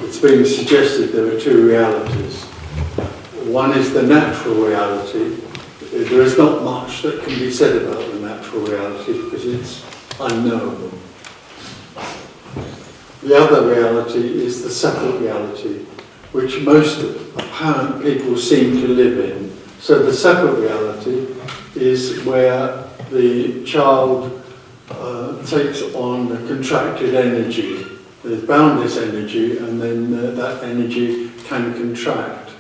It's being suggested there are two realities. One is the natural reality. There is not much that can be said about the natural reality because it's unknowable. The other reality is the separate reality, which most apparent people seem to live in. So the separate reality is where the child takes on the contracted energy. There's boundless energy, and then that energy can contract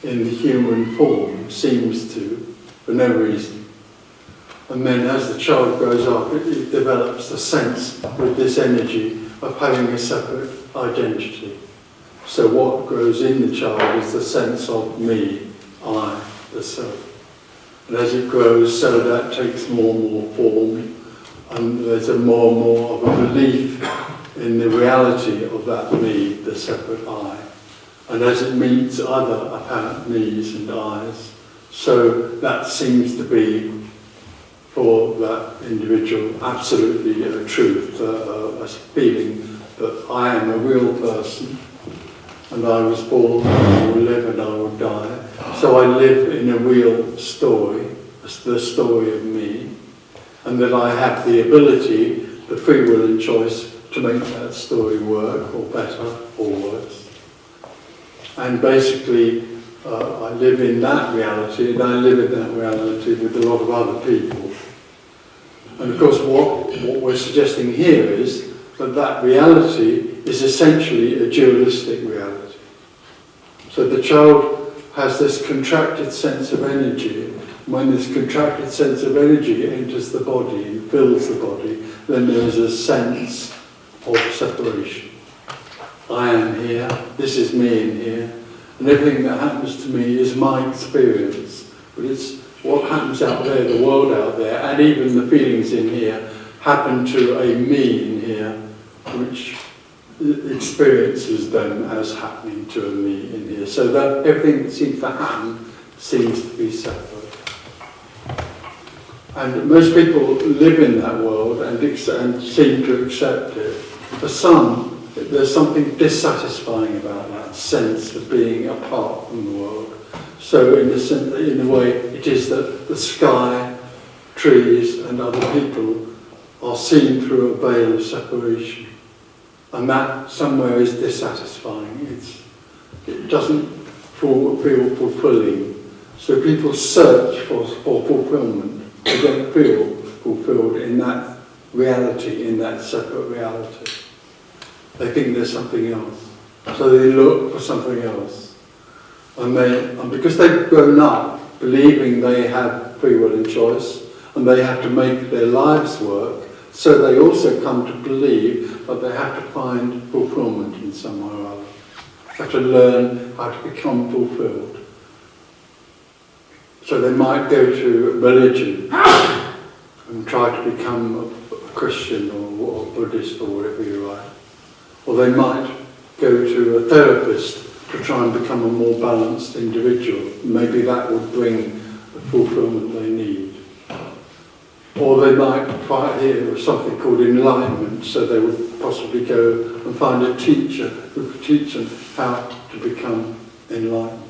in the human form, seems to, for no reason. And then as the child grows up, it develops the sense with this energy of having a separate identity. So what grows in the child is the sense of me, I, the self. And as it grows, so that takes more and more form, and there's a more and more of a belief in the reality of that me, the separate I. And as it meets other apparent me's and I's, so that seems to be, for that individual, absolutely a truth, a feeling that I am a real person, and I was born, and I will live, and I will die. So I live in a real story, the story of me, and that I have the ability, the free will and choice, to make that story work, or better, or worse. And basically, I live in that reality, and I live in that reality with a lot of other people. And of course, what we're suggesting here is that reality is essentially a dualistic reality. So the child has this contracted sense of energy. When this contracted sense of energy enters the body and fills the body, then there is a sense of separation. I am here, this is me in here, and everything that happens to me is my experience. But it's what happens out there, the world out there, and even the feelings in here, happen to a me in here, which experiences them as happening to a me in here. So that everything that seems to happen seems to be separate. And most people live in that world and seem to accept it. For some, there's something dissatisfying about that sense of being apart from the world. So in a way, it is that the sky, trees and other people are seen through a veil of separation. And that somewhere is dissatisfying. It doesn't feel fulfilling. So people search for fulfillment. They don't feel fulfilled in that reality, in that separate reality. They think there's something else. So they look for something else. And because they've grown up believing they have free will and choice, and they have to make their lives work, so they also come to believe that they have to find fulfillment in somewhere or other. They have to learn how to become fulfilled. So they might go to religion and try to become a Christian or Buddhist or whatever you like. Or they might go to a therapist to try and become a more balanced individual. Maybe that would bring the fulfillment they need. Or they might hear something called enlightenment, so they would possibly go and find a teacher who could teach them how to become enlightened.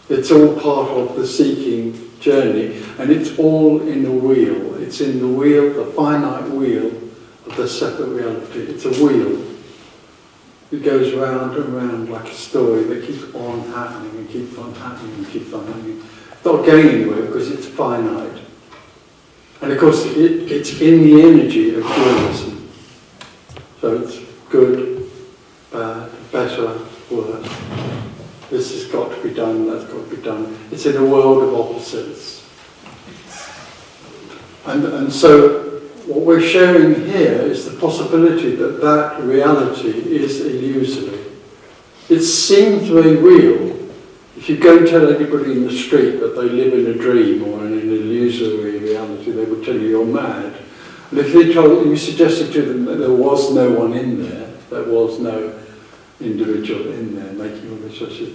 It's all part of the seeking journey, and it's all in the wheel. It's in the wheel, the finite wheel of the separate reality. It's a wheel. It goes round and round like a story that keeps on happening and keeps on happening and keeps on happening. It's not going anywhere because it's finite. And of course, it's in the energy of dualism. So it's good, bad, better, worse. This has got to be done, that's got to be done. It's in a world of opposites. And so what we're sharing here is the possibility that that reality is illusory. It seems very real. If you go and tell anybody in the street that they live in a dream or in an illusory reality, they would tell you you're mad. And if you suggested to them that there was no one in there was no individual in there making all the choices,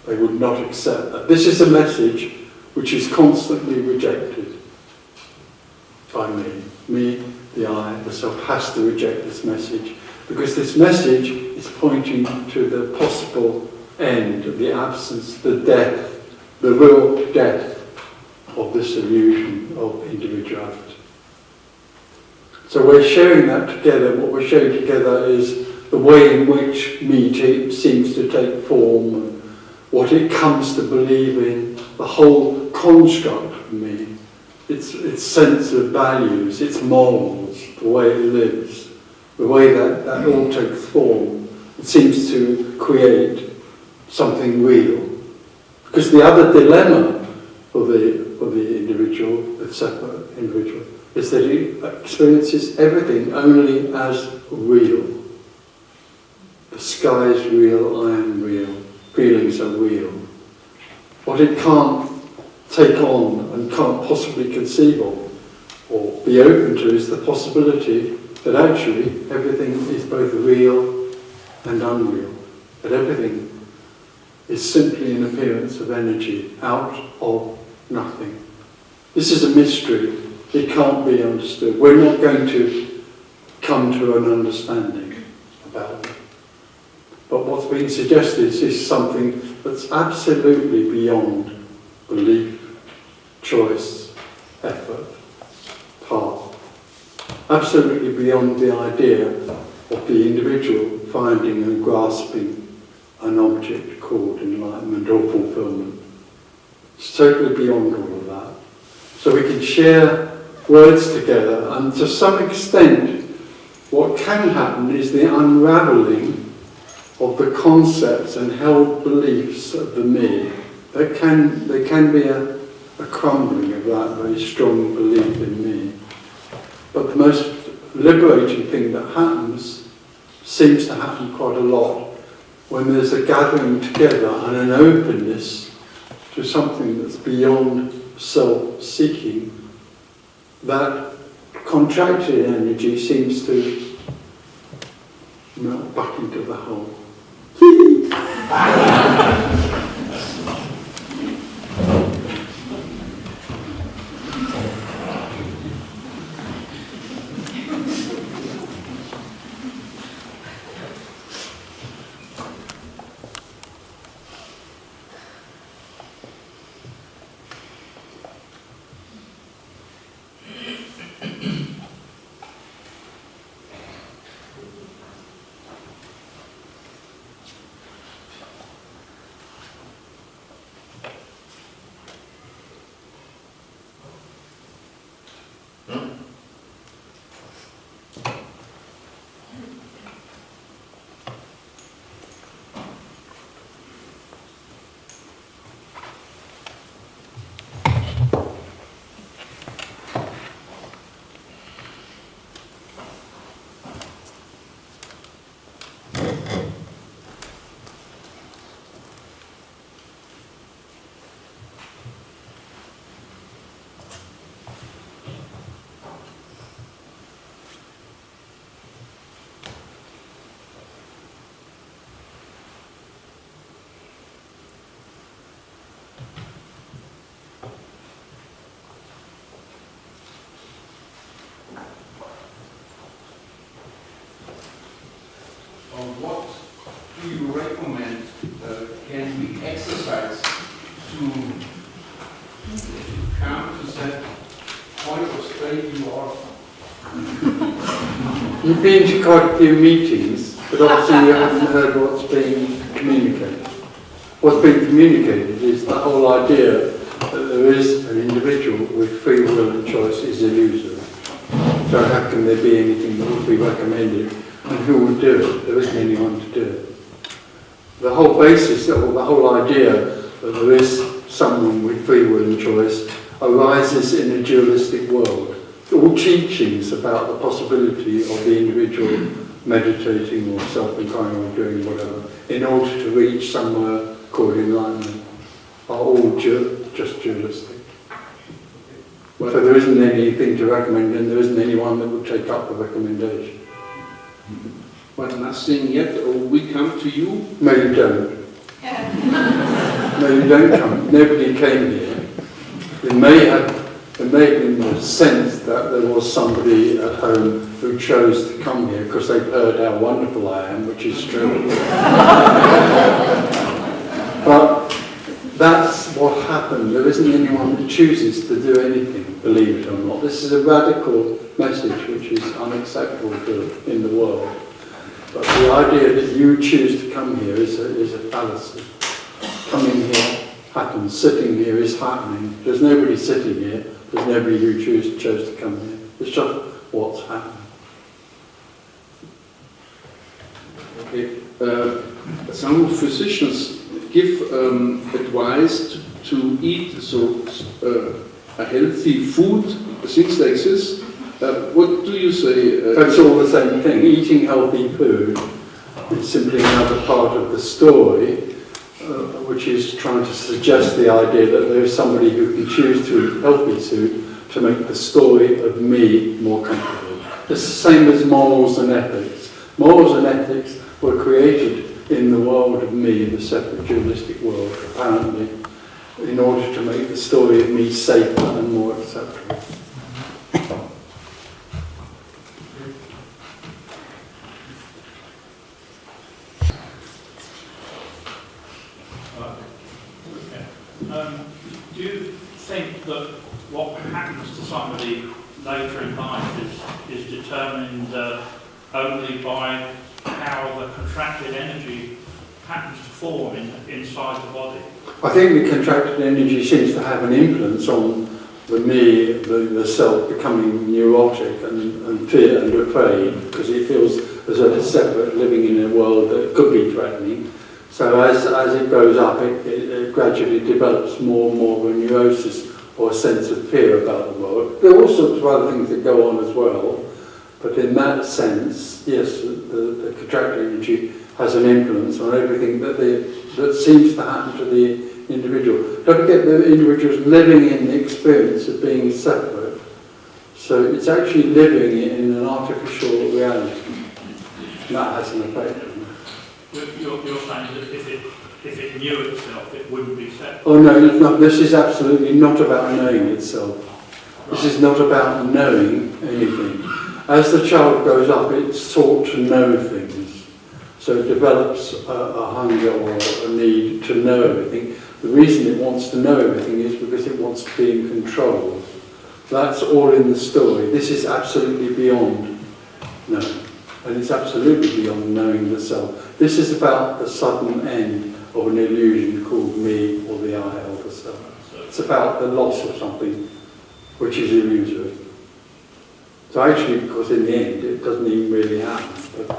They would not accept that. This is a message which is constantly rejected by me. Me, the I, the self, has to reject this message, because this message is pointing to the possible end, the absence, the death, the real death of this illusion of individuality. So we're sharing that together. What we're sharing together is the way in which me seems to take form, and what it comes to believe in, the whole construct of me, its sense of values, its morals, the way it lives, the way that all takes form. It seems to create something real. Because the other dilemma for the individual, the separate individual, is that he experiences everything only as real. The sky is real, I am real, feelings are real. What it can't take on and can't possibly conceive of or be open to is the possibility that actually everything is both real and unreal, that everything is simply an appearance of energy out of nothing. This is a mystery. It can't be understood. We're not going to come to an understanding about it. But what's being suggested is something that's absolutely beyond belief, choice, effort, path. Absolutely beyond the idea of the individual finding and grasping an object called enlightenment or fulfillment. It's totally beyond all of that. So we can share words together, and to some extent what can happen is the unravelling of the concepts and held beliefs of the me. There can be a crumbling of that very strong belief in me. But the most liberating thing that happens seems to happen quite a lot when there's a gathering together and an openness to something that's beyond self-seeking. That contracted energy seems to melt back into the whole. What do you recommend can we exercise to come to that point of state you are? You've been to quite a few meetings, but obviously you haven't heard what's being communicated. What's being communicated is the whole idea that there is an individual with free will and choice is illusory. So how can there be anything that would be recommended? And who would do it? There isn't anyone to do it. The whole basis, or the whole idea that there is someone with free will and choice arises in a dualistic world. All teachings about the possibility of the individual meditating or self-inquiring or doing whatever in order to reach somewhere called enlightenment are all just dualistic. So there isn't anything to recommend, and there isn't anyone that would take up the recommendation. But nothing yet, or we come to you? No, you don't. No, you don't come. Nobody came here. There may have been the sense that there was somebody at home who chose to come here because they've heard how wonderful I am, which is true. But that's what happened. There isn't anyone that chooses to do anything, believe it or not. This is a radical message which is unacceptable in the world. But the idea that you choose to come here is a fallacy. Coming here happens. Sitting here is happening. There's nobody sitting here. There's nobody who chose to come here. It's just what's happening. Okay. Some physicians give advice to eat a healthy food, things like this. What do you say? That's all the same thing. Eating healthy food is simply another part of the story, which is trying to suggest the idea that there is somebody who can choose to eat healthy food to make the story of me more comfortable. It's the same as morals and ethics. Morals and ethics were created in the world of me, the separate dualistic world, apparently, in order to make the story of me safer and more acceptable. Do you think that what happens to somebody later in life is determined only by how the contracted energy happens to form inside the body? I think the contracted energy seems to have an influence on the me, the self, becoming neurotic and fear and afraid, because it feels as though it's separate, living in a world that could be threatening. So as it goes up, it gradually develops more and more of a neurosis or a sense of fear about the world. There are all sorts of other things that go on as well, but in that sense, yes, the contracted energy has an influence on everything that seems to happen to the individual. Don't forget, the individual's living in the experience of being separate, so it's actually living in an artificial reality, and that has an effect on it. You're saying that if it knew itself, it wouldn't be separate? Oh no, it's not. This is absolutely not about knowing itself. Right. This is not about knowing anything. As the child grows up, it's taught to know things. So it develops a hunger or a need to know everything. The reason it wants to know everything is because it wants to be in control. That's all in the story. This is absolutely beyond knowing. And it's absolutely beyond knowing the self. This is about the sudden end of an illusion called me or the I or the self. It's about the loss of something which is illusory. So actually, because in the end, it doesn't even really happen. But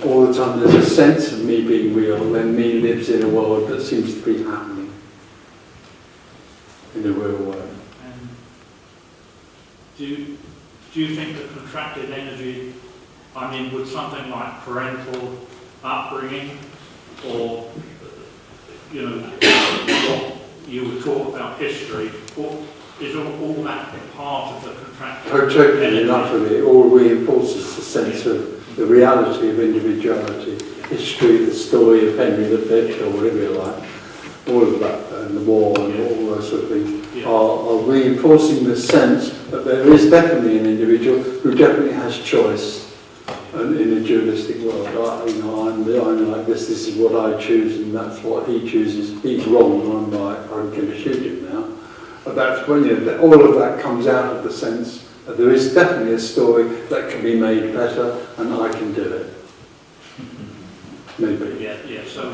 all the time there's a sense of me being real, then me lives in a world that seems to be happening in a real way. Do you think that contracted energy, I mean, would something like parental upbringing, or, you know, what you were taught about history, or is all that part of the contracted energy? Totally enough of it. All reinforces the sense of the reality of individuality. History, the story of Henry V, or whatever you like, all of that, and the war and all those sort of things, are reinforcing the sense that there is definitely an individual who definitely has choice in a dualistic world. I'm like this is what I choose, and that's what he chooses. He's wrong, I'm right, I'm going to shoot him now. But that's when all of that comes out of the sense that there is definitely a story that can be made better, and I can do it. Maybe. Yeah, so,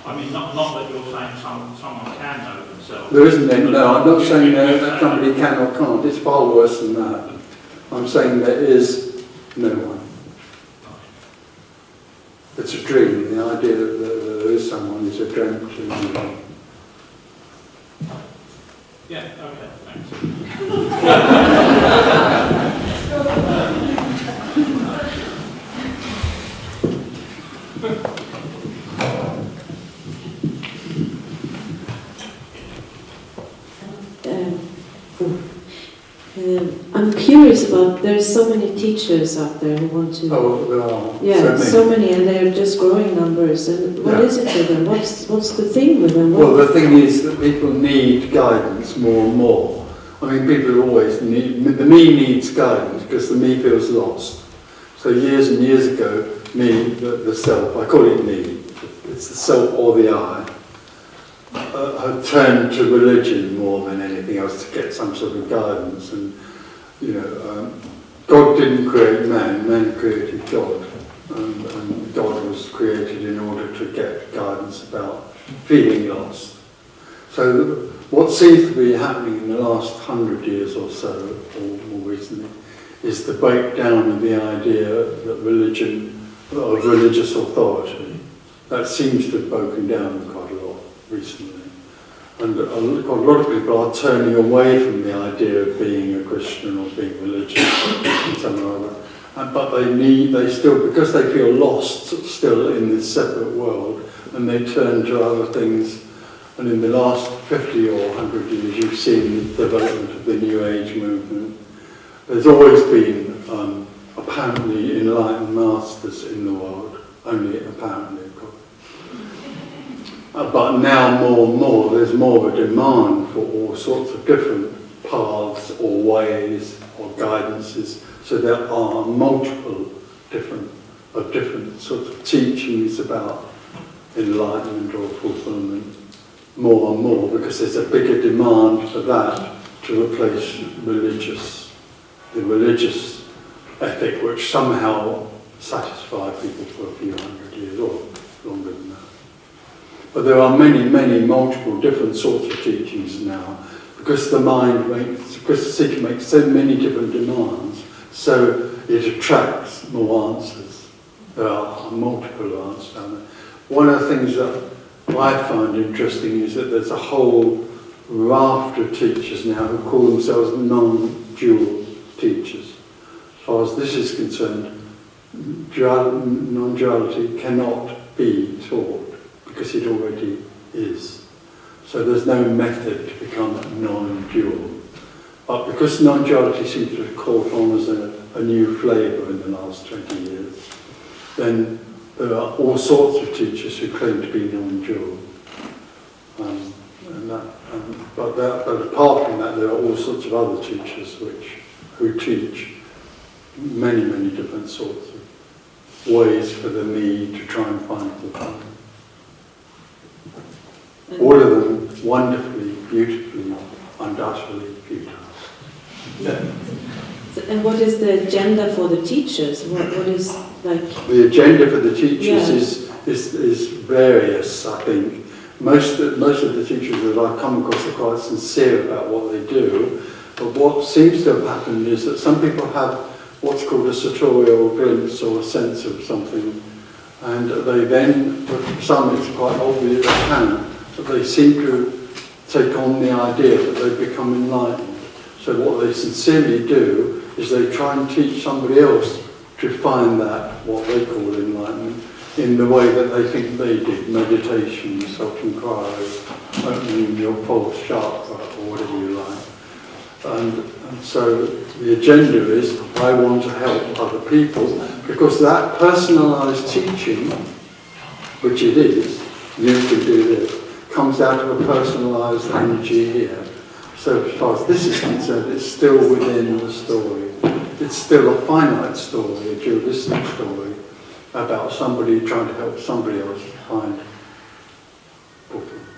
I mean, not that you're saying someone can know themselves. There isn't any, no, I'm not saying that somebody can or can't. It's far worse than that. I'm saying there is no one. It's a dream. The idea that there is someone is a dream to me. Yeah, okay, thanks. I'm curious about, there's so many teachers out there who want to... Oh, there are. Yeah, so many, and they're just growing numbers. And what is it with them? What's the thing with them? Well, the thing is that people need guidance more and more. I mean, people always need, the me needs guidance because the me feels lost. So years and years ago, me, the self, I call it me, it's the self or the I, had turned to religion more than anything else to get some sort of guidance. And, you know, God didn't create man, man created God. And God was created in order to get guidance about feeling lost. So what seems to be happening in the last 100 years or so, or more recently, is the breakdown of the idea that religion, of religious authority, that seems to have broken down quite a lot recently. And a lot of people are turning away from the idea of being a Christian or being religious in some or other. But they still, because they feel lost still in this separate world, and they turn to other things. And in the last 50 or 100 years, you've seen the development of the New Age movement. There's always been apparently enlightened masters in the world, only apparently, of course. But now more and more, there's more of a demand for all sorts of different paths or ways or guidances. So there are multiple different sorts of teachings about enlightenment or fulfillment, more and more, because there's a bigger demand for that to replace the religious ethic, which somehow satisfied people for a few hundred years or longer than that. But there are many, many multiple different sorts of teachings now, because because the seeker makes so many different demands, so it attracts more answers. There are multiple answers down there. One of the things that I find interesting is that there's a whole raft of teachers now who call themselves non-dual teachers. As far as this is concerned, non-duality cannot be taught because it already is. So there's no method to become non-dual. But because non-duality seems to have caught on as a new flavour in the last 20 years, then there are all sorts of teachers who claim to be non-dual. But apart from that, there are all sorts of other teachers who teach many, many different sorts of ways for the me to try and find fulfillment. All of them wonderfully, beautifully, undoubtedly futile. Yeah. And what is the agenda for the teachers? What is like... The agenda for the teachers is various, I think. Most of the teachers that I've come across are quite sincere about what they do. But what seems to have happened is that some people have what's called a sartorial glimpse or a sense of something. And they then, for some it's quite obvious that they seem to take on the idea that they've become enlightened. So what they sincerely do is they try and teach somebody else to find that, what they call enlightenment, in the way that they think they did, meditation, self-inquiry, opening your false chakra, or whatever you like. And so the agenda is, I want to help other people, because that personalised teaching, which it is, you can do this, comes out of a personalised energy here. So as far as this is concerned, it's still within the story. It's still a finite story, a dualistic story, about somebody trying to help somebody else find fulfillment.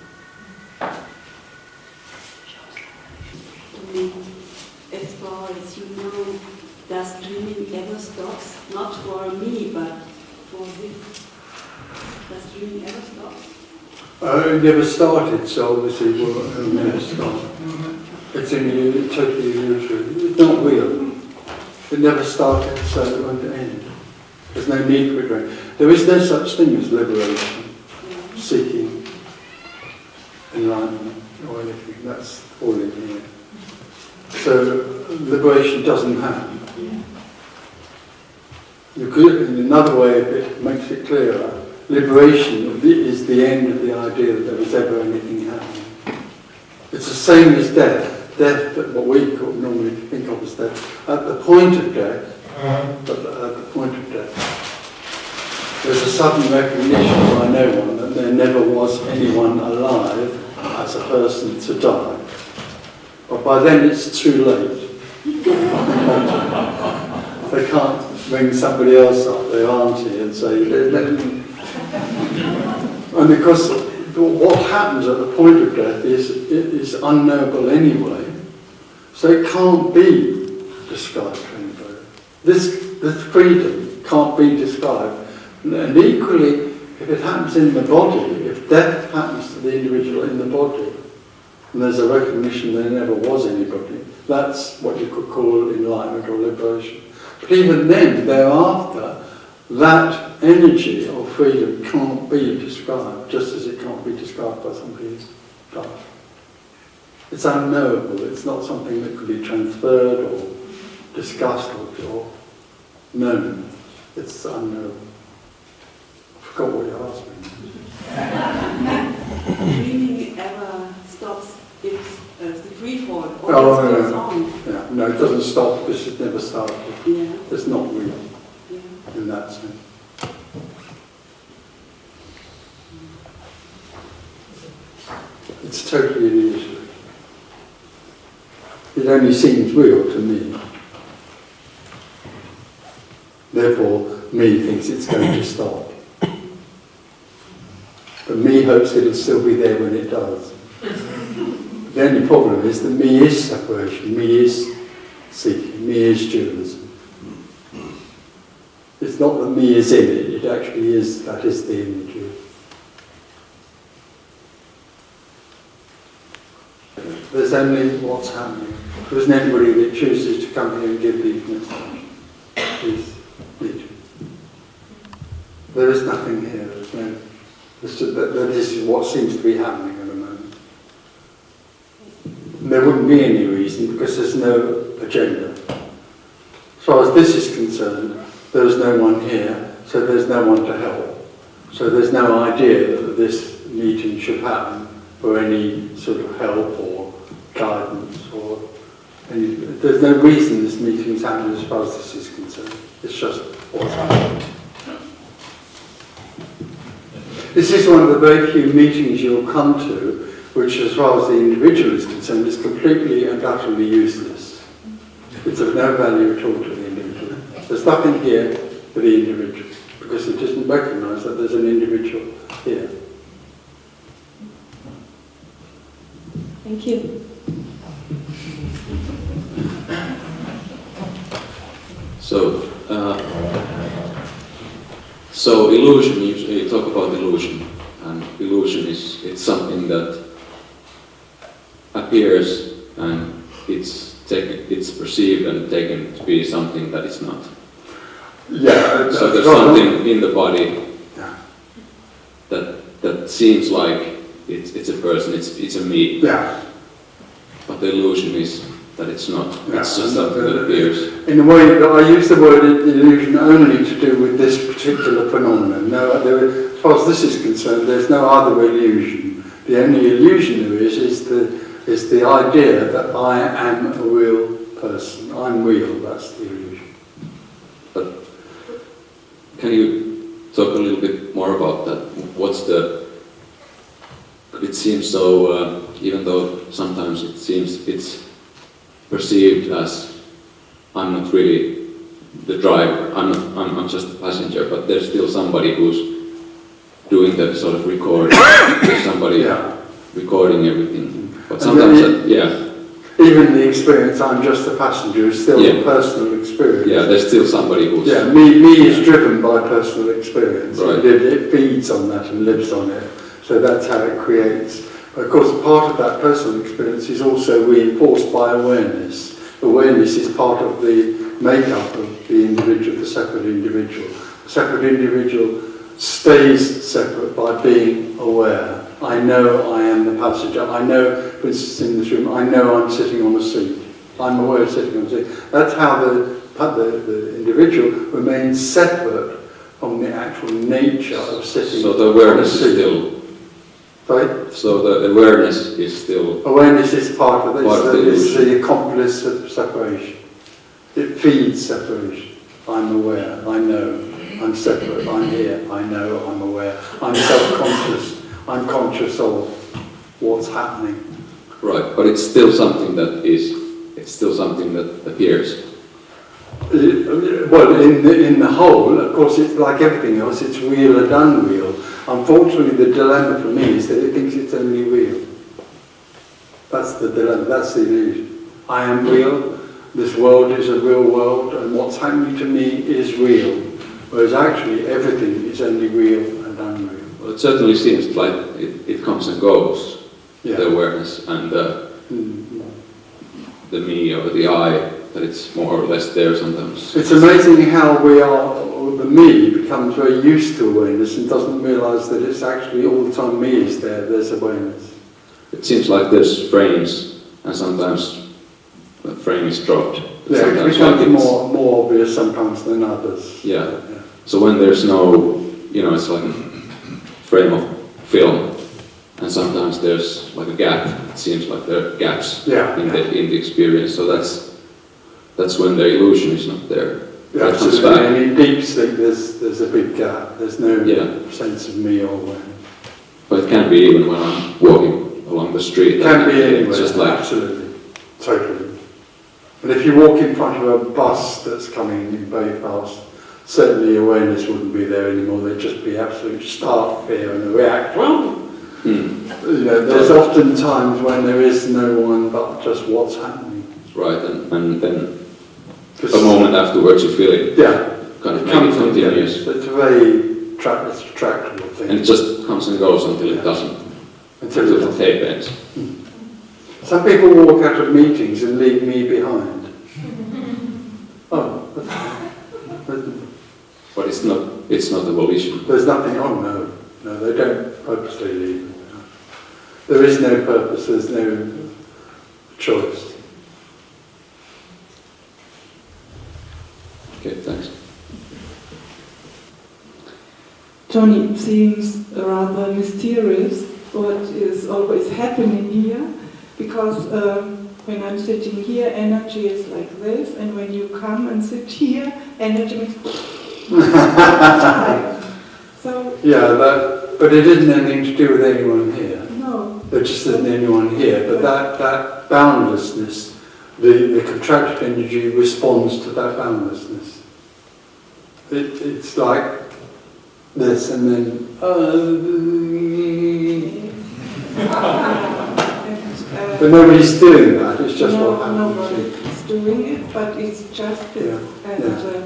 As far as you know, does dreaming ever stop? Not for me, but for him. Does dreaming ever stop? It never started, so obviously it will never start. It's totally illusory. It's not real. It never started, so it won't end. There's no need for it to end. There is no such thing as liberation, seeking enlightenment or anything. That's all in here. So liberation doesn't happen. You could, in another way, if it makes it clearer, liberation is the end of the idea that there was ever anything happening. It's the same as death. Death, what we normally think of as that at the point of death, there's a sudden recognition by no one that there never was anyone alive as a person to die. But by then it's too late. They can't ring somebody else up, their auntie, and say, and because what happens at the point of death is unknowable anyway, so it can't be described to anybody. This freedom can't be described. And equally, if it happens in the body, if death happens to the individual in the body, and there's a recognition there never was anybody, that's what you could call enlightenment or liberation. But even then, thereafter, that energy of freedom can't be described, just as it can't be described by somebody who's died. It's unknowable. It's not something that could be transferred or discussed or known. It's unknowable. I forgot what you asked me. Dreaming ever stops if the free fall always Oh, goes no. on. Yeah, no, it doesn't stop because it never started. Yeah. It's not real Yeah. in that sense. It's totally illusory. It only seems real to me. Therefore, me thinks it's going to stop. But me hopes it'll still be there when it does. The only problem is that me is separation, me is seeking, me is dualism. It's not that me is in it, it actually is, that is the imagery. There's only what's happening. There isn't anybody that chooses to come here and give these messages. There is nothing here. There's no. This is what seems to be happening at the moment. And there wouldn't be any reason because there's no agenda. As far as this is concerned, there's no one here, so there's no one to help. So there's no idea that this meeting should happen for any sort of help or guidance or any. There's no reason this meeting's happening as far as this is concerned. It's just what's happening. This is one of the very few meetings you'll come to, which as far as the individual is concerned, is completely and utterly useless. It's of no value at all to the individual. There's nothing here for the individual, because it doesn't recognise that there's an individual here. Thank you. So illusion, you talk about illusion, and illusion it's something that appears and it's perceived and taken to be something that it's not. Yeah. So there's something in the body Yeah. that seems like it's a person, it's a me. Yeah. But the illusion is that it's not. Yeah. It's just something that appears. In a way, I use the word illusion only to do with this particular phenomenon. No, as far as this is concerned, there's no other illusion. The only illusion there is the idea that I am a real person. I'm real. That's the illusion. But can you talk a little bit more about that? It seems so, even though sometimes it seems it's perceived as I'm not really the driver, I'm just a passenger, but there's still somebody who's doing the sort of recording. There's somebody recording everything. But sometimes, even the experience, I'm just a passenger, is still a personal experience. Yeah, there's still somebody who's... Yeah, me is driven by personal experience. Right. It feeds on that and lives on it. So that's how it creates. But of course, part of that personal experience is also reinforced by awareness. Awareness is part of the makeup of the individual, the separate individual. The separate individual stays separate by being aware. I know I am the passenger. I know, for instance, in this room, I know I'm sitting on a seat. I'm aware of sitting on a seat. That's how the individual remains separate from the actual nature of sitting So the awareness is still... Sorry? So the awareness is still... Awareness is part of it. Part of the It's illusion. the accomplice of separation. It feeds separation. I'm aware, I know, I'm separate, I'm here, I know, I'm aware. I'm self-conscious, I'm conscious of what's happening. Right, but it's still something that appears. Well, in the whole, of course, it's like everything else, it's real and unreal. Unfortunately, the dilemma for me is that it thinks it's only real. That's the dilemma, that's the illusion. I am real, this world is a real world, and what's happening to me is real. Whereas actually, everything is only real and unreal. Well, it certainly seems like it comes and goes, Yeah. the awareness and the me or the I, that it's more or less there sometimes. It's amazing how the me becomes very used to awareness and doesn't realise that it's actually all the time me is there, there's awareness. It seems like there's frames, and sometimes the frame is dropped. Yeah, it Sometimes becomes like more obvious sometimes than others. Yeah. So when there's no, it's like a frame of film, and sometimes there's like a gap. It seems like there are gaps in the experience. So that's when the illusion is not there. Yeah, It comes absolutely. back. And in deep sleep, there's a big gap. There's no sense of me or awareness. But it can be even when I'm walking along the street. It can be anywhere. It's just like absolutely, totally. And if you walk in front of a bus that's coming very fast, certainly awareness wouldn't be there anymore. There'd just be absolute stark fear and a react. There's often times when there is no one but just what's happening. right, and then a moment afterwards you feel it. Kind of maybe continues. It's a very tractable thing. And it just comes and goes until it doesn't. Until the tape ends. Some people walk out of meetings and leave me behind. Oh, but it's not a volition. There's nothing on, no, they don't purposely leave. There is no purpose, there's no choice. Okay, thanks. Tony, it seems rather mysterious what is always happening here, because when I'm sitting here, energy is like this, and when you come and sit here, energy makes so but it isn't anything to do with anyone here. no. There just isn't anyone here. But that boundlessness, the contracted energy responds to that boundlessness. It's like this, and then but nobody's doing that. It's just what happens. Nobody's doing it, but it's just this.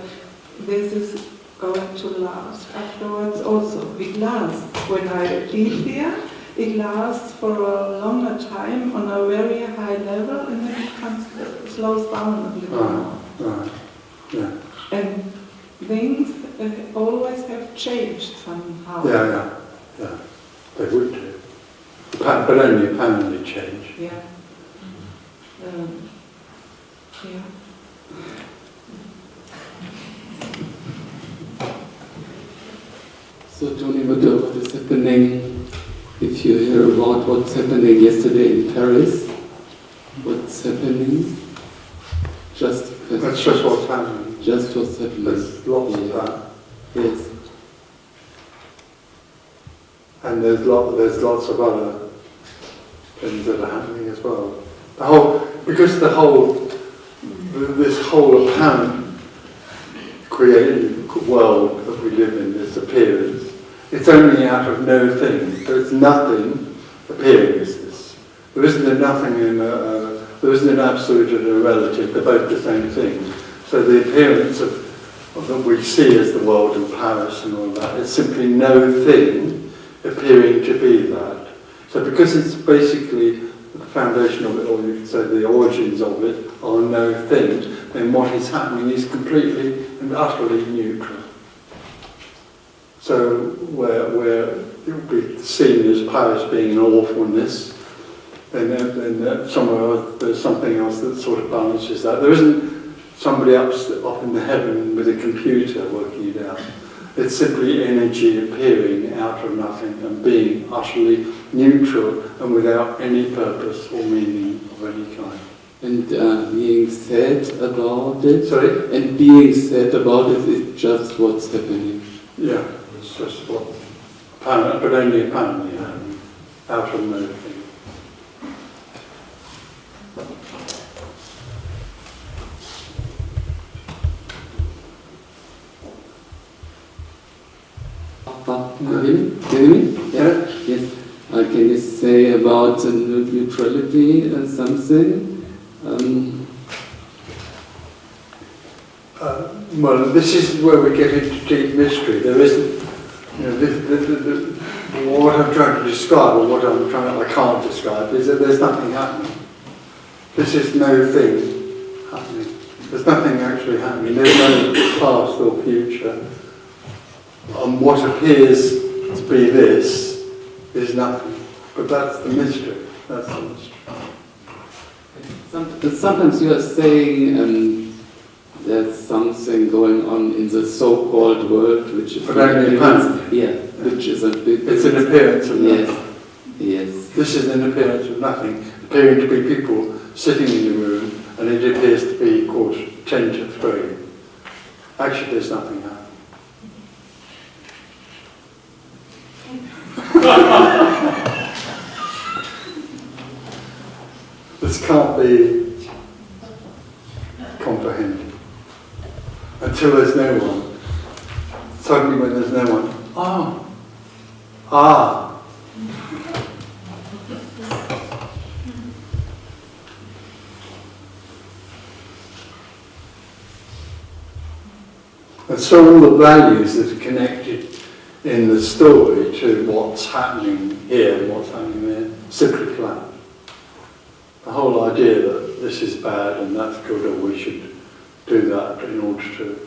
This is going to last afterwards also. It lasts. When I leave here, it lasts for a longer time on a very high level, and then it slows down a little more. Right. Yeah. And things always have changed somehow. Yeah. They would do. But only apparently change. Yeah. So Tony, what is happening, if you hear about what's happening yesterday in Paris? What's happening? That's just what's happening. Just what's happening. There's lots of that. Yes. And there's lots of other things that are happening as well. This whole apparent created world that we live in, this appearance, it's only out of no thing. There's nothing appearing as this. There isn't a nothing there isn't an absolute and a relative. They're both the same thing. So the appearance that we see as the world in Paris and all that is simply no thing appearing to be that. So because it's basically the foundation of it, or you could say the origins of it, are no thing, then what is happening is completely and utterly neutral. So where it will be seen as Paris being an awfulness, then somewhere else, there's something else that sort of balances that. There isn't somebody up in the heaven with a computer working it out. It's simply energy appearing out of nothing and being utterly neutral and without any purpose or meaning of any kind. And being sad about it. Sorry? And being sad about it is just what's happening. Yeah, it's just what, but only apparently happening, out of nothing. Can you hear me? Yeah. Yes. Can you say about neutrality something? Well, this is where we get into deep mystery. There isn't, what I'm trying to describe, or what I can't describe, is that there's nothing happening. This is no thing happening. There's nothing actually happening. There's no past or future. And what appears to be this is nothing. But that's the mystery. That's the mystery. Sometimes you are saying there's something going on in the so-called world, which is But only apparent. Yeah, which is a bit. It's an appearance of nothing. Yes. Yes. This is an appearance of nothing, appearing to be people sitting in the room, and it appears to be called 10 to 3. Actually, there's nothing happening. This can't be comprehended until there's no one. Suddenly, when there's no one, ah. And so all the values that are connected in the story to what's happening here and what's happening there simply collapse. The whole idea that this is bad and that's good, or we should do that in order to,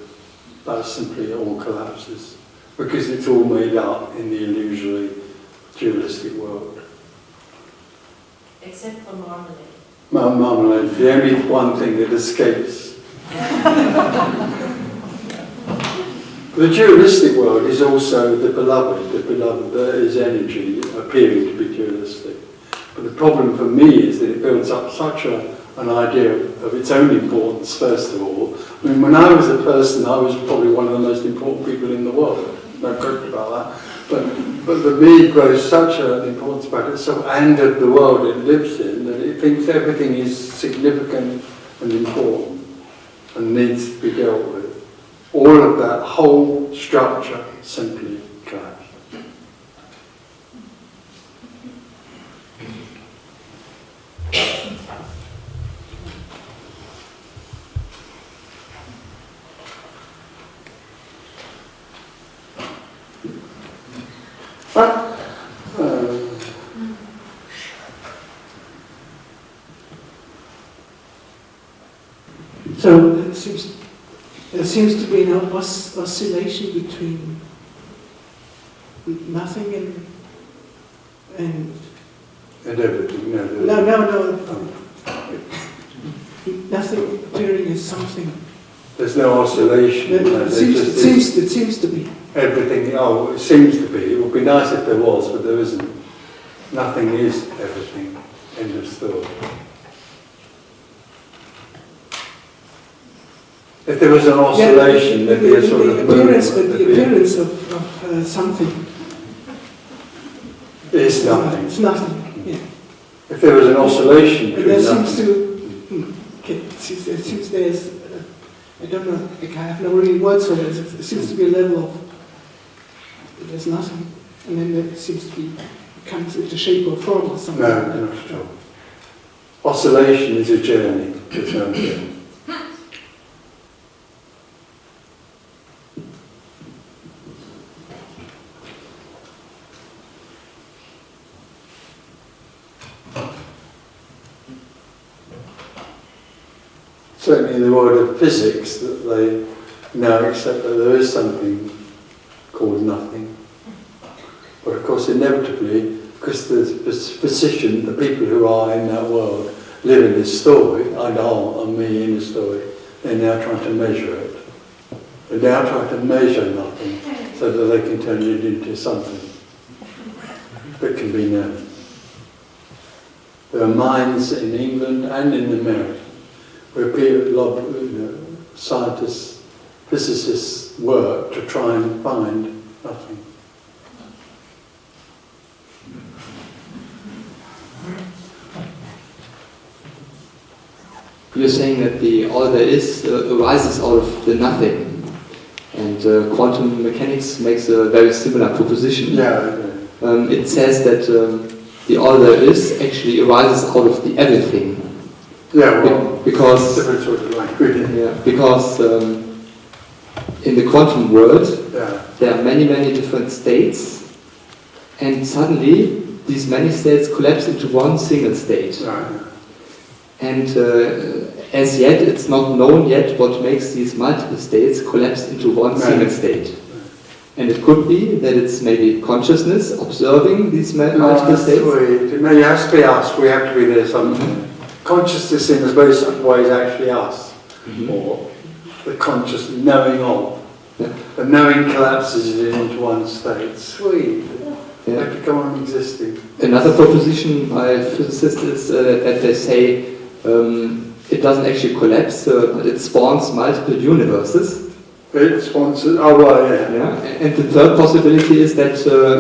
that simply all collapses, because it's all made up in the illusory dualistic world. Except for marmalade. Marmalade, the only one thing that escapes. The dualistic world is also the beloved that is energy appearing to be dualistic. But the problem for me is that it builds up such an idea of its own importance, first of all. I mean, when I was a person, I was probably one of the most important people in the world. No question about that. But the me grows such an importance about itself and of the world it lives in that it thinks everything is significant and important and needs to be dealt with. All of that whole structure simply collapses. So there seems to be an oscillation between nothing and everything. No. Nothing appearing as something. There's no oscillation. It seems to be. Everything, it seems to be. It would be nice if there was, but there isn't. Nothing is everything in this story. If there was an oscillation, there'd be a sort of appearance, but the appearance of something is nothing. It's nothing. Yeah. If there was an oscillation But between there nothing, seems there's I don't know. I have no really words for it. There seems to be a level of there's nothing, and then there seems to be comes into shape or form or something. no, not at all. Oscillation is a journey. There's no journey. Certainly in the world of physics, that they now accept that there is something called nothing. But of course, inevitably, because the physician, the people who are in that world, live in this story, and me in the story, they're now trying to measure it. They're now trying to measure nothing so that they can turn it into something that can be known. There are minds in England and in America repeat a lot of scientists, physicists work to try and find nothing. You're saying that all there is arises out of the nothing, and quantum mechanics makes a very similar proposition. Yeah. It says that the all there is actually arises out of the everything. Yeah, well, because different sort of language. yeah, because in the quantum world Yeah. there are many different states, and suddenly these many states collapse into one single state. Right. And as yet, it's not known yet what makes these multiple states collapse into one single state. And it could be that it's maybe consciousness observing these multiple states. It may has to be us. We have to be there something. Consciousness in a very certain way is actually us, or the conscious knowing of. Yeah. The knowing collapses it into one state. Sweet. Yeah. They have to go on existing. Another proposition by physicists is that they say it doesn't actually collapse, but it spawns multiple universes. It sponsors. Oh well, yeah. Yeah. And the third possibility is that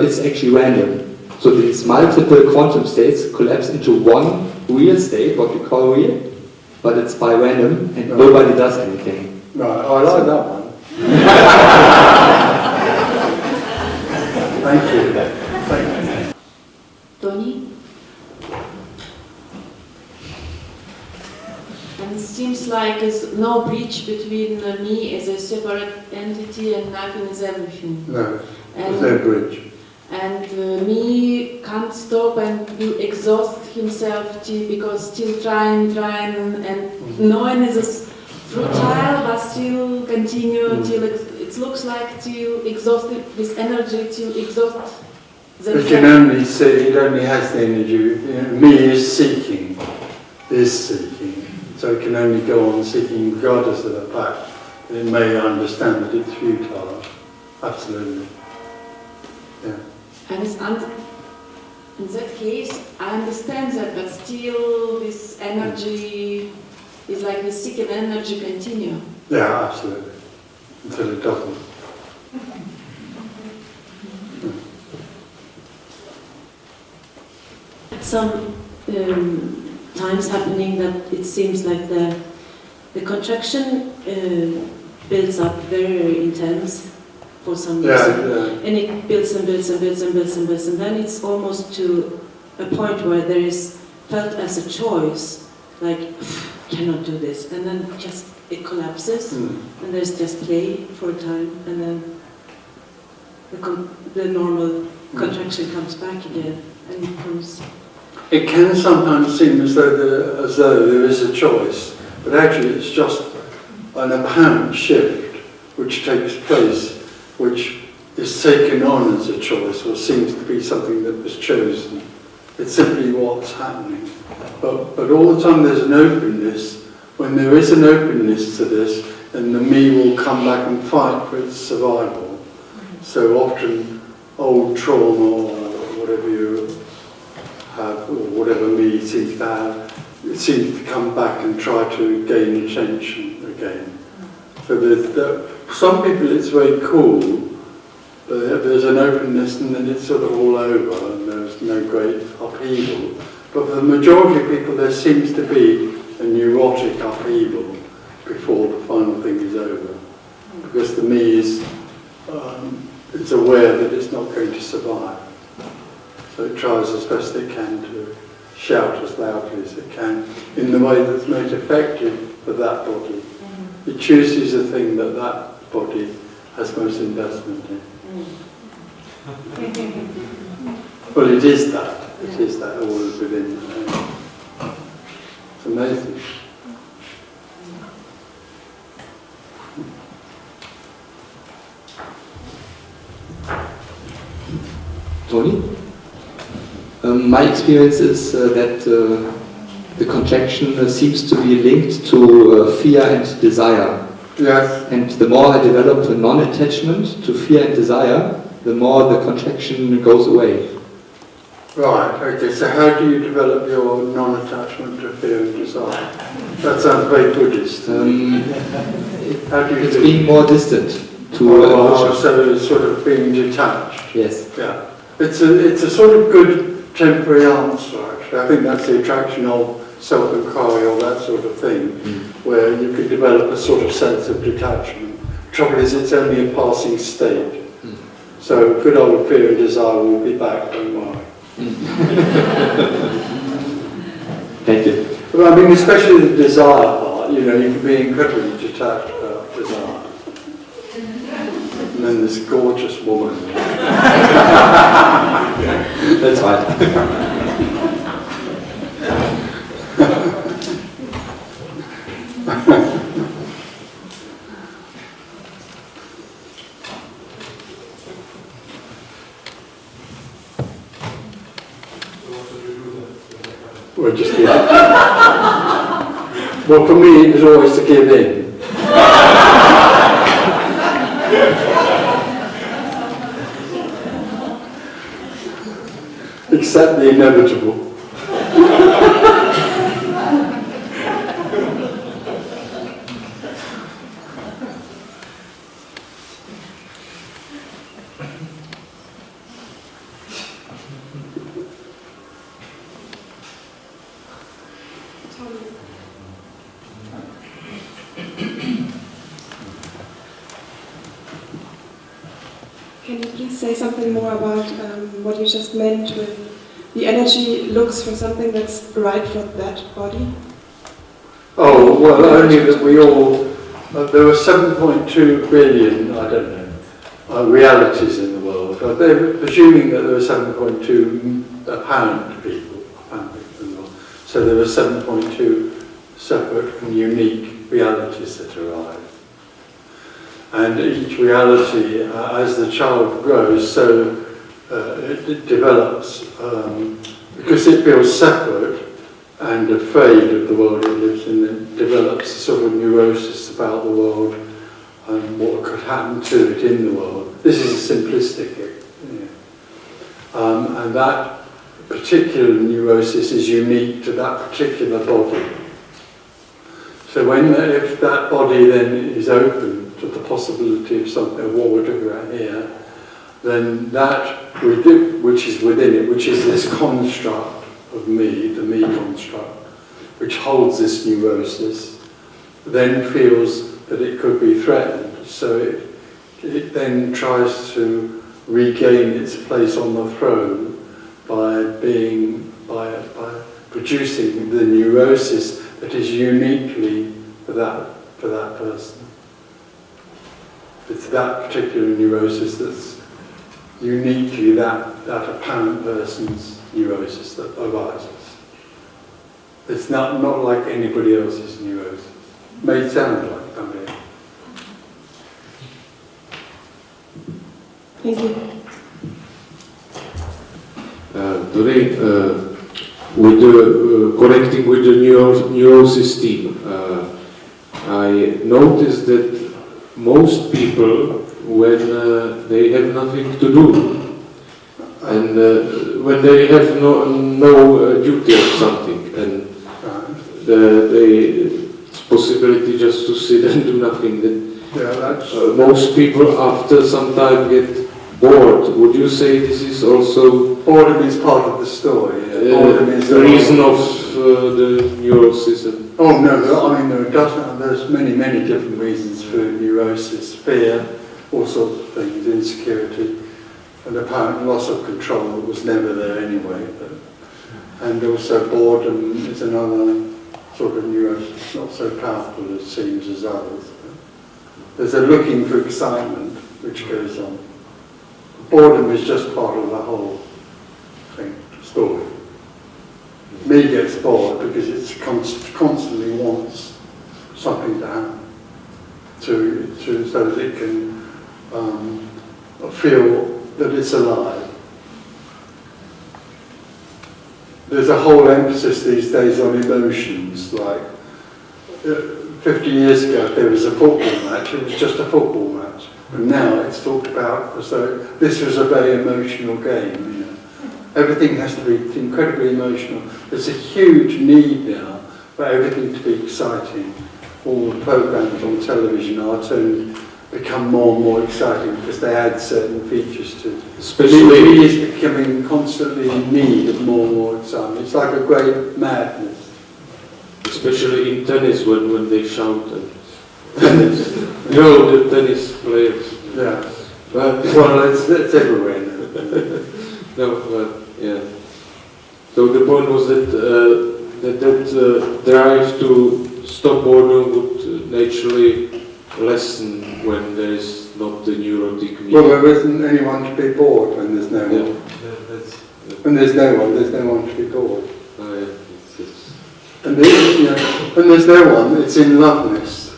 it's actually random. So these multiple quantum states collapse into one real state, what we call real, but it's by random and nobody does anything. Right. Oh, I like that one. Thank you. Thank you. Tony? And it seems like there's no bridge between me as a separate entity and nothing is everything. No, And, there's no bridge. and me can't stop and will exhaust himself because still trying and knowing is futile but still continue till it looks like till exhausted this energy till exhaust But you can only see, it only has the energy. You know, me is seeking. So it can only go on seeking regardless of the fact that it may understand that it's futile. Absolutely. Yeah. And in that case, I understand that, but still this energy is like the seeking energy continue. Yeah, absolutely. Until it doesn't. Some times happening that it seems like the contraction builds up very intense for some reason, and it builds and builds and builds and builds and builds, and then it's almost to a point where there is felt as a choice, like cannot do this, and then just it collapses, and there's just play for a time, and then the normal contraction comes back again, and it comes. It can sometimes seem as though there is a choice, but actually it's just an apparent shift which takes place, which is taken on as a choice or seems to be something that was chosen. It's simply what's happening. But all the time there's an openness. When there is an openness to this, then the me will come back and fight for its survival. So often old trauma or whatever you have, or whatever me seems to have, it seems to come back and try to gain attention again. So some people it's very cool, there's an openness and then it's sort of all over and there's no great upheaval. But for the majority of people there seems to be a neurotic upheaval before the final thing is over. Because the me is aware that it's not going to survive. So it tries as best it can to shout as loudly as it can in the way that's most effective for that body. It chooses the thing that that body has most investment in. Well, it is that. It is that all within. It's amazing. Tony? My experience is that the contraction seems to be linked to fear and desire. Yes. And the more I develop a non-attachment to fear and desire, the more the contraction goes away. Right, okay, so how do you develop your non-attachment to fear and desire? That sounds very Buddhist. How do you It's do being more distant to emotion. so it's sort of being detached. Yes. Yeah. It's a sort of good temporary answer, actually. I think that's the attraction of self-inquiry or that sort of thing, where you could develop a sort of sense of detachment. Trouble is, it's only a passing state. So good old fear and desire will be back, don't worry. Thank you. Well, I mean, especially the desire part, you know, you can be incredibly detached about desire. And then this gorgeous woman. That's right. Well, just give Well, for me, it was always to give in. Accept the inevitable. Can you please say something more about what you just meant with the energy looks for something that's right for that body? Oh, well, only that we all, there were 7.2 billion, I don't know, realities in the world. They're presuming that there were 7.2 apparent people in the world. So there were 7.2 separate and unique realities that arrive. And each reality, as the child grows, so it develops, because it feels separate and afraid of the world it lives in, it develops a sort of neurosis about the world and what could happen to it in the world. This is simplistic. And that particular neurosis is unique to that particular body. So if that body then is open to the possibility of something, of what we're talking about here, then that, which is within it, which is this construct of me, the me construct, which holds this neurosis, then feels that it could be threatened. So it then tries to regain its place on the throne by producing the neurosis that is uniquely for that person. It's that particular neurosis that's uniquely that apparent person's neurosis that arises. It's not like anybody else's neurosis. May sound like something. Thank you. Today, with the connecting with the neurosis team, I noticed that most people, when they have nothing to do, and when they have no duty or something, and the possibility just to sit and do nothing, most people after some time get bored. Would you say this is also... Boredom is part of the story. Yeah. Boredom is the reason of the neurosis? Oh no, I mean there's many different reasons for neurosis. Fear, all sorts of things, insecurity, an apparent loss of control that was never there anyway. And also boredom is another sort of neurosis, not so powerful as it seems as others. There's a looking for excitement which goes on. Boredom is just part of the whole story. Me gets bored because it constantly wants something to happen so that it can feel that it's alive. There's a whole emphasis these days on emotions, like 50 years ago if there was a football match, it was just a football match. And now it's talked about as though this was a very emotional game, you know. Everything has to be incredibly emotional. There's a huge need now for everything to be exciting. All the programs on television are to become more and more exciting because they add certain features to it. Especially, Media is becoming constantly in need of more and more excitement. It's like a great madness. especially in tennis when they shout and the tennis players. Yeah. Well, it's everywhere now. No, yeah. So the point was that that drive to stop boredom would naturally lessen when there is not the neurotic need. Well, there isn't anyone to be bored when there's no one. When there's no one to be bored. Oh, yeah. And when there's no one, it's in loveness.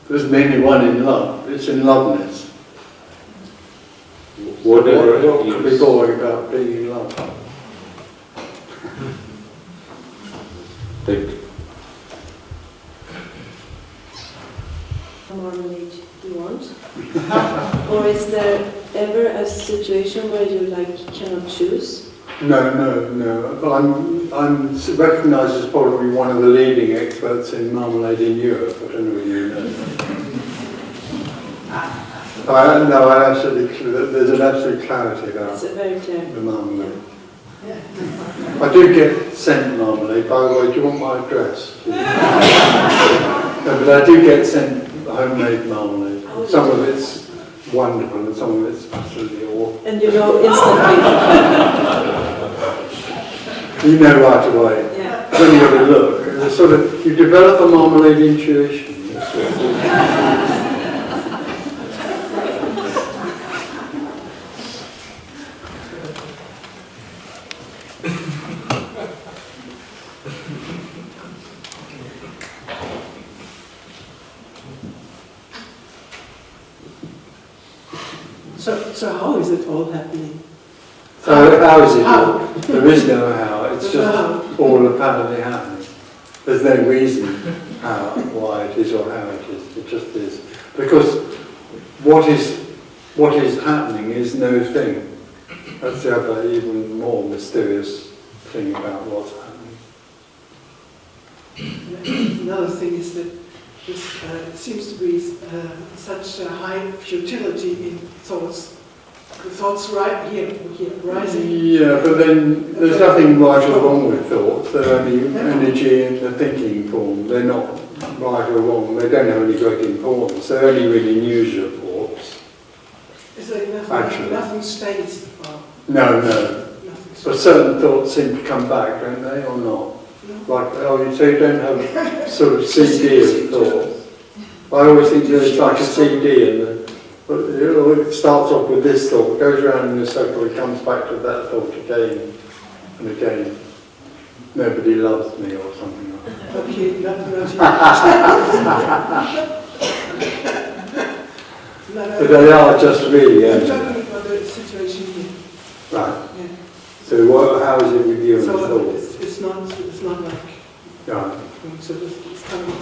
There isn't anyone in love, it's in loveness. Whatever What could be boring about being in love? Thank you. Marmalade you want? Or is there ever a situation where you cannot choose? No. I'm recognised as probably one of the leading experts in marmalade in Europe. I don't know whether you know. There's an absolute clarity about It's very clear. the marmalade. I do get sent marmalade. By the way, do you want my address? No, but I do get sent homemade marmalade. Some of it's wonderful and some of it's absolutely awful. And you know instantly. You know right away. Yeah. When you have a look, it's sort of, you develop a marmalade intuition. So how is it all happening? So how is it? How? There is no how. It's just all apparently happening. There's no reason how, why it is or how it is. It just is. Because what is happening is no thing. That's the other, even more mysterious thing about what's happening. Another thing is that this seems to be such a high futility in thoughts. The thoughts right here, rising. Yeah, but then there's nothing right or wrong with thoughts. They're only energy in the thinking form. They're not right or wrong. They don't have any great importance. They're only really news reports. Is there nothing stays? No. But certain thoughts seem to come back, don't they, or not? Like, so you don't have sort of CD of thoughts. I always think there's like a CD and it starts off with this thought, goes around in a circle, it comes back to that thought again and again. Nobody loves me or something like that. Okay, But they are just really I'm empty. talking about the situation here. Right. Yeah. So how is it with you and So the thoughts? it's not like Yeah. so it's coming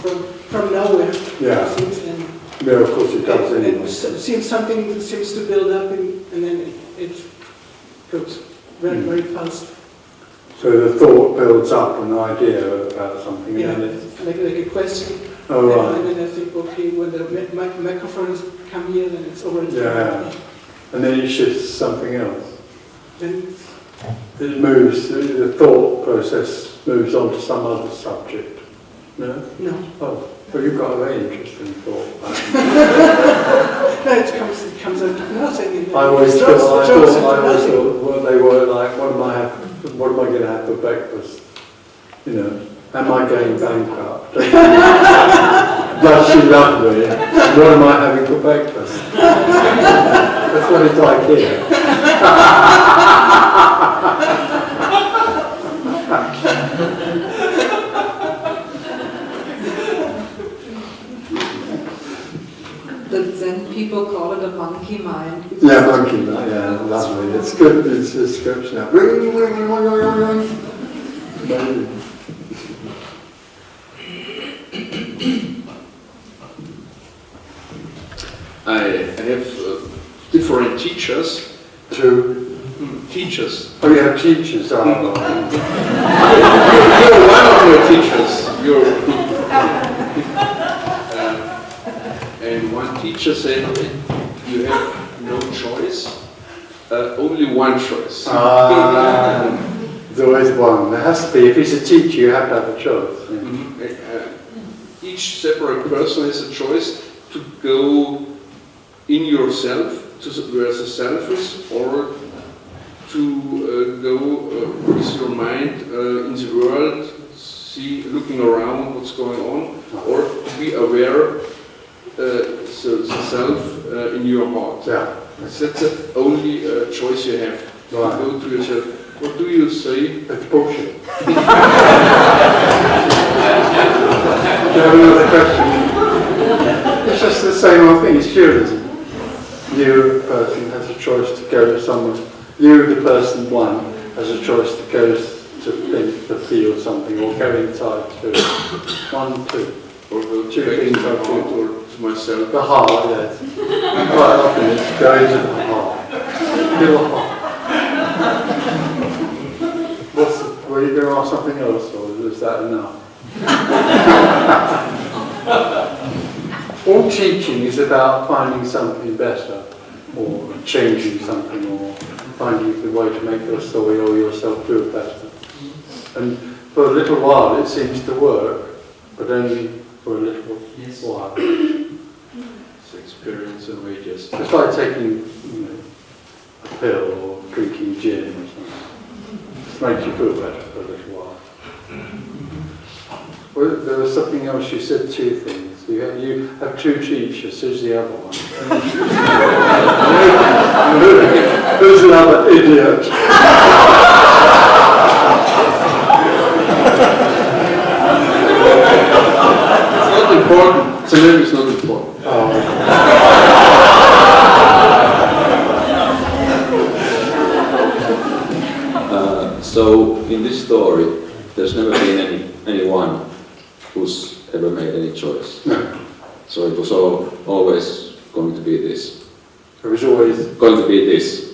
from nowhere. Yeah. And Yeah, of course it does anyway. Something seems to build up and then it goes very, very fast. So the thought builds up an idea about something Yeah, and then it's... like a question. Oh, right. And then I think, okay, when the microphones come here, then it's already... Yeah. And then it shifts to something else. Then It moves, the thought process moves on to some other subject. No? no. Oh, well you've got a very interesting thought. No, it comes out of nothing. And I always it drops thought, into well, nothing. they were like, what am I going to have for breakfast? You know, am I going bankrupt? Does she love me? What am I having for breakfast? That's what it's like here. The Zen people call it a monkey mind. Yeah, monkey mind, yeah, lovely. It's good, it's a description now. I have different teachers. True. Teachers. Oh, you have teachers, are you? You're one of your teachers. And one teacher said you have no choice, only one choice. There's always one. There has to be. If he's a teacher, you have to have a choice. Yeah. Each separate person has a choice to go in yourself, to where the self is, or to go with your mind in the world, looking around what's going on, or to be aware the self in your heart. Yeah. That's the only choice you have. Right. Go to yourself. What do you say? That's bullshit. Do you have another question? It's just the same old thing. It's dualism. You, the person, has a choice to go somewhere. You, the person, one, has a choice to go to think, to feel something, or go inside to do it. 1, 2. Or go Two back things to the I heart do. or to myself? The heart, yes. Quite often it's going to the heart. Your heart. Were you going to ask something else, or was that enough? All teaching is about finding something better, or changing something, or finding the way to make your story or yourself feel better. And for a little while it seems to work, but only for a little while. It's experience and wages. It's like taking, a pill or drinking gin or something. It makes you feel better for a little while. Well, there was something else, you said 2 things. You have 2 teachers, who's the other one? Who's another idiot? It's not important. The name is not important. So in this story, there's never been anyone who's ever made any choice. No. So it was always going to be this. It was always... Going to be this.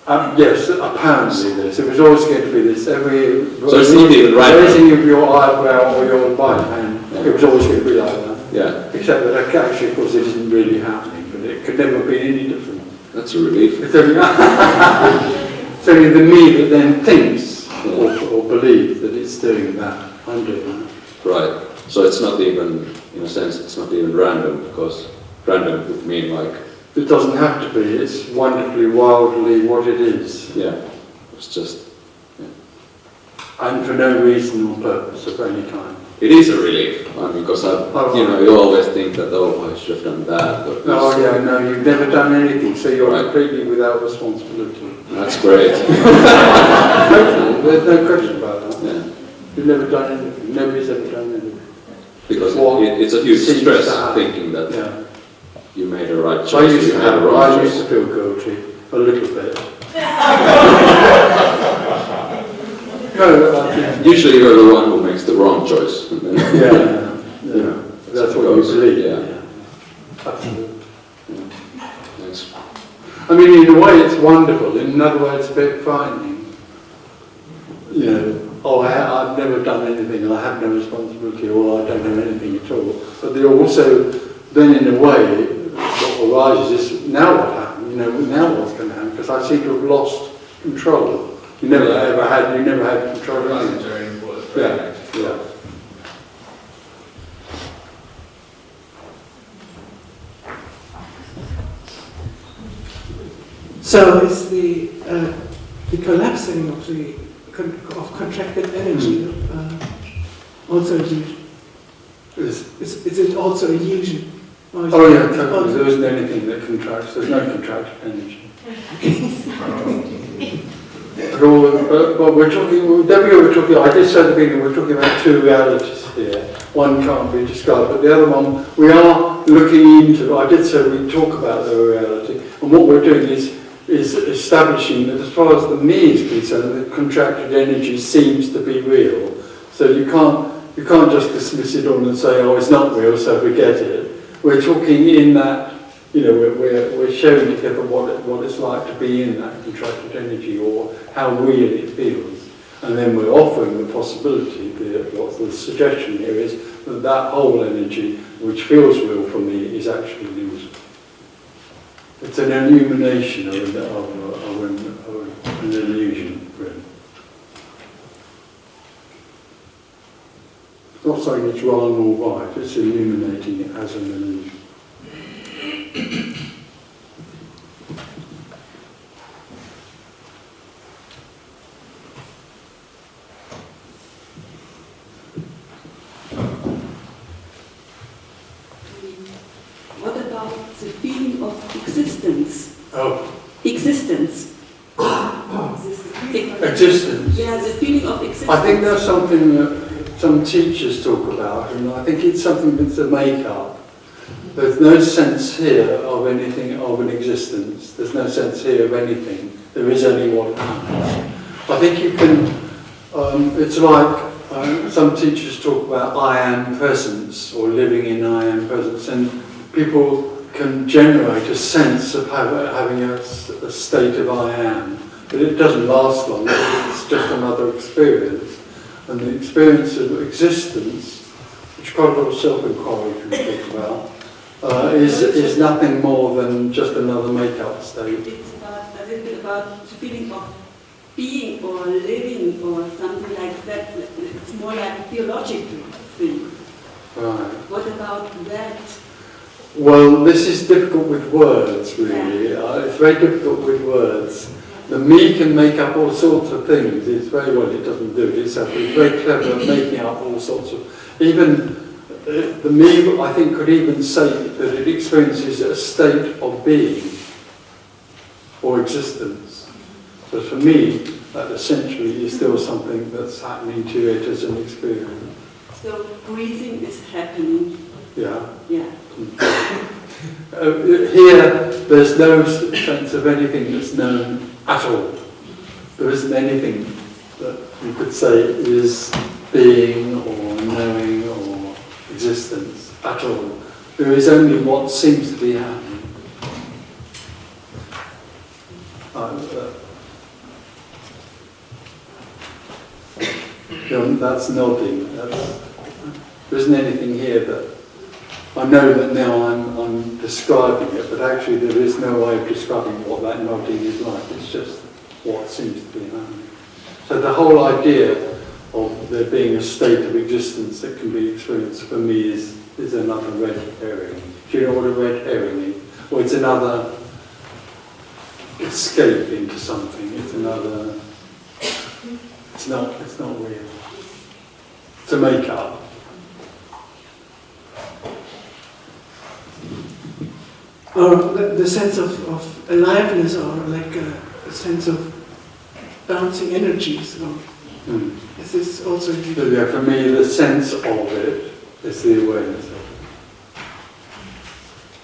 Yes, apparently this. It was always going to be this. So it's not even right. Raising of your eyebrow or your right hand, it was always going to be like that. Yeah. Except that actually, of course, it isn't really happening, but it could never be any different. That's a relief. It's only, it's only the me that then thinks or believes that it's doing that. I'm doing that. Right. So it's not even, in a sense, it's not even random, because random would mean like... It doesn't have to be. It's wonderfully, wildly what it is. Yeah. It's just... Yeah. And for no reason or purpose of any kind. It is a relief, because you always think that, I should have done that. Or Oh yeah, no, you've never done anything, so you're completely without responsibility. That's great. There's no question about that. Yeah. You've never done anything. Nobody's ever done anything. Because it's a huge stress thinking that you made a right choice. I used to feel guilty a little bit. Usually you're the one who makes the wrong choice. And then, That's what you believe. Yeah. Absolutely. Yeah. Thanks. I mean, in a way it's wonderful, in another way it's a bit frightening. I've never done anything, and I have no responsibility, or I don't know anything at all. But they also, then in a way, what arises is, now what happened? Now what's going to happen? Because I seem to have lost control. You never had control. Yeah. So is the collapsing of contracted energy also illusion? Is it also illusion? There isn't anything that contracts. There's no contracted energy. But we're talking. I did say at the beginning we're talking about 2 realities here. One can't be described, but the other one we are looking into. I did say we talk about the reality, and what we're doing is establishing that as far as the me is concerned, that contracted energy seems to be real. So you can't just dismiss it all and say, it's not real, so forget it. We're talking in that you know, we're showing together what it's like to be in that contracted energy, or how real it feels. And then we're offering the possibility, what the suggestion here is, that that whole energy, which feels real for me, is actually illusory. It's an illumination of an illusion, really. It's not saying it's wrong or right, it's illuminating it as an illusion. What about the feeling of existence? Oh. Existence. Existence. Yeah, the feeling of existence. I think that's something that some teachers talk about, and I think it's something that's a make-up. There's no sense here of anything of an existence. There's no sense here of anything. There is only what happens. I think you can, it's like some teachers talk about I am presence, or living in I am presence, and people can generate a sense of having a state of I am, but it doesn't last long. It's just another experience. And the experience of existence, which quite a lot of self-inquiry can talk about, is nothing more than just another make-up state. It's about, a little bit about the feeling of being or living or something like that. It's more like a theological thing. Right. What about that? Well, this is difficult with words, really. It's very difficult with words. The me can make up all sorts of things. It's very well, it doesn't do it itself. It's very clever at making up all sorts of... Even the me, I think, could even say that it experiences a state of being or existence. But for me, that essentially is still something that's happening to it as an experience. So breathing is happening. Yeah. Yeah. Here, there's no sense of anything that's known at all. There isn't anything that you could say is being or knowing or existence at all. There is only what seems to be happening. That's nodding. There isn't anything here that I know that now I'm describing it, but actually there is no way of describing what that nodding is like. It's just what seems to be happening. So the whole idea of there being a state of existence that can be experienced for me is another red herring. Do you know what a red herring is? Well, it's another escape into something. It's another. It's not real. It's a make-up. Or the sense of aliveness, or like a sense of bouncing energies. Or is this also? So yeah, for me, the sense of it is the awareness of it,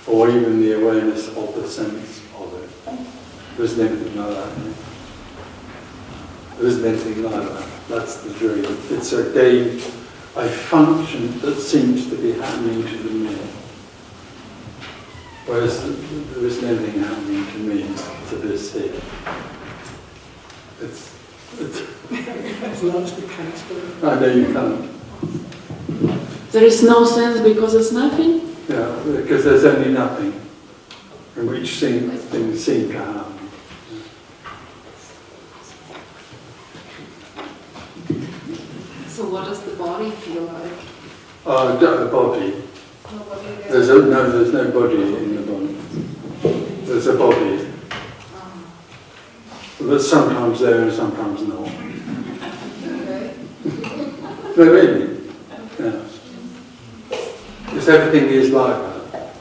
or even the awareness of the sense of it. There isn't anything like that. There isn't anything like that. That's the dream. It's a function that seems to be happening to the me. Whereas there isn't anything happening to me, to this here. It's not the case, but I know you can't. There is no sense because there's nothing? Yeah, because there's only nothing in which things seem to happen. So what does the body feel like? The body. There's no body in the body. There's a body. That's sometimes there and sometimes not. Okay. No, really. Yeah. Because everything is like that.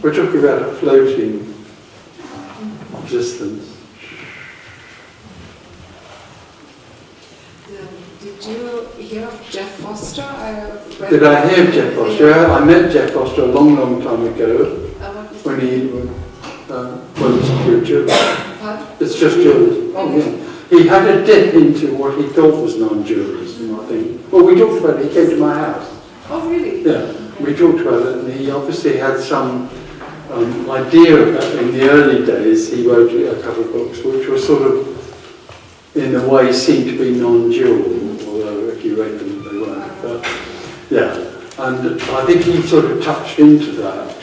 We're talking about a floating existence. Did you hear of Jeff Foster? Did I hear Jeff Foster? Yeah, I met Jeff Foster a long, long time ago when he was spiritual. It's just dualism. Oh, yeah. He had a dip into what he thought was non-dualism, I think. Well, we talked about it. He came to my house. Oh, really? Yeah. We talked about it, and he obviously had some idea of that. In the early days, he wrote a couple of books which were sort of, in a way, seemed to be non-dual, although if you read them, they weren't. But, yeah, and I think he sort of touched into that,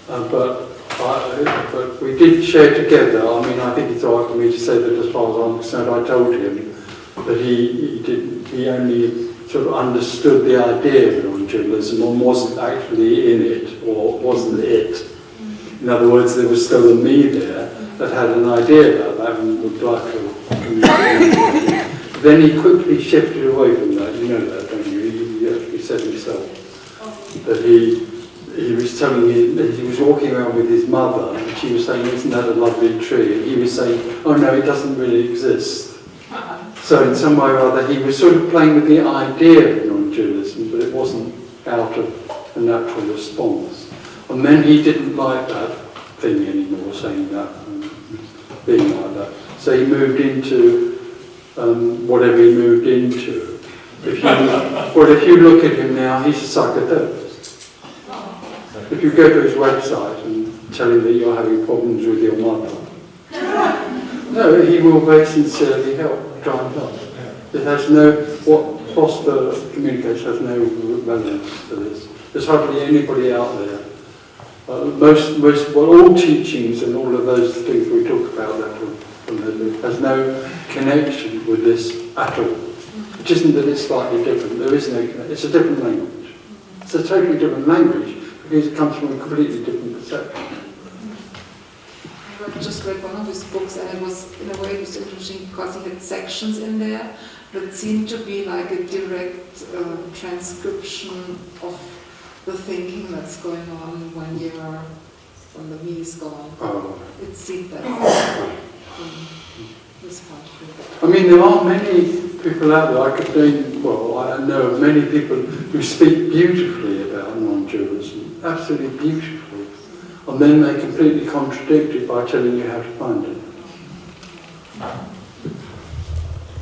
but we did share together. I mean, I think it's all right for me to say that as far as I'm concerned, I told him that he only sort of understood the idea of non-dualism and wasn't actually in it, or wasn't it. In other words, there was still a me there that had an idea about that and would like to communicate. Then he quickly shifted away from that. You know that, don't you? He actually said himself that he was telling me that he was walking around with his mother and she was saying, isn't that a lovely tree? And he was saying, oh no, it doesn't really exist. So in some way or other, he was sort of playing with the idea of non-dualism, but it wasn't out of a natural response. And then he didn't like that thing anymore, saying that, being like that. So he moved into whatever he moved into. If you look at him now, he's a psychotherapist. If you go to his website and tell him that you're having problems with your mother, no, he will very sincerely help, try and help. It has no, what Foster communicates has no relevance to this. There's hardly anybody out there. All teachings and all of those things we talk about that has no connection with this at all. It isn't that it's slightly different, there is no connection. It's a different language. It's a totally different language because it comes from a completely different perception. I just read one of his books and it was, in a way, it was interesting because he had sections in there that seemed to be like a direct transcription of the thinking that's going on when the me is gone. Oh. It seemed that from this point of view. I mean, there are many people out there, I know of many people who speak beautifully about non-dualism, absolutely beautifully. And then they completely contradict it by telling you how to find it.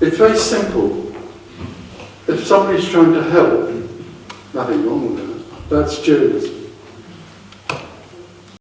It's very simple. If somebody's trying to help, nothing wrong with it. That's dualism.